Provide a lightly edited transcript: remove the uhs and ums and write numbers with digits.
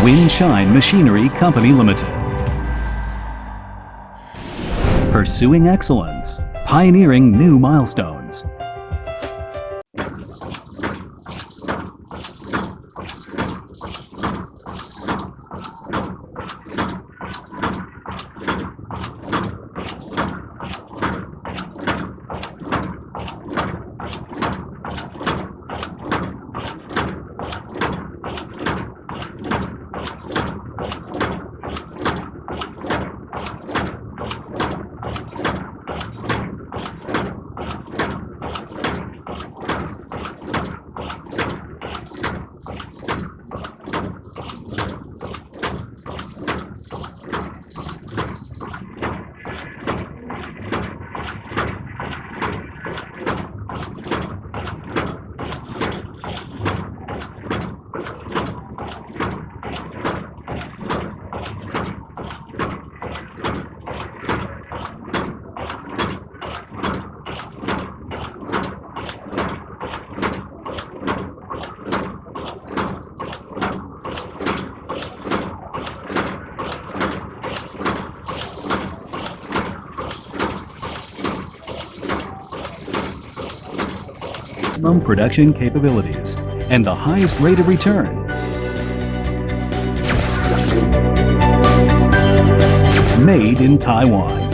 Shine Machinery Company Limited. Pursuing excellence, pioneering new milestones. Maximum production capabilities and the highest rate of return. Made in Taiwan.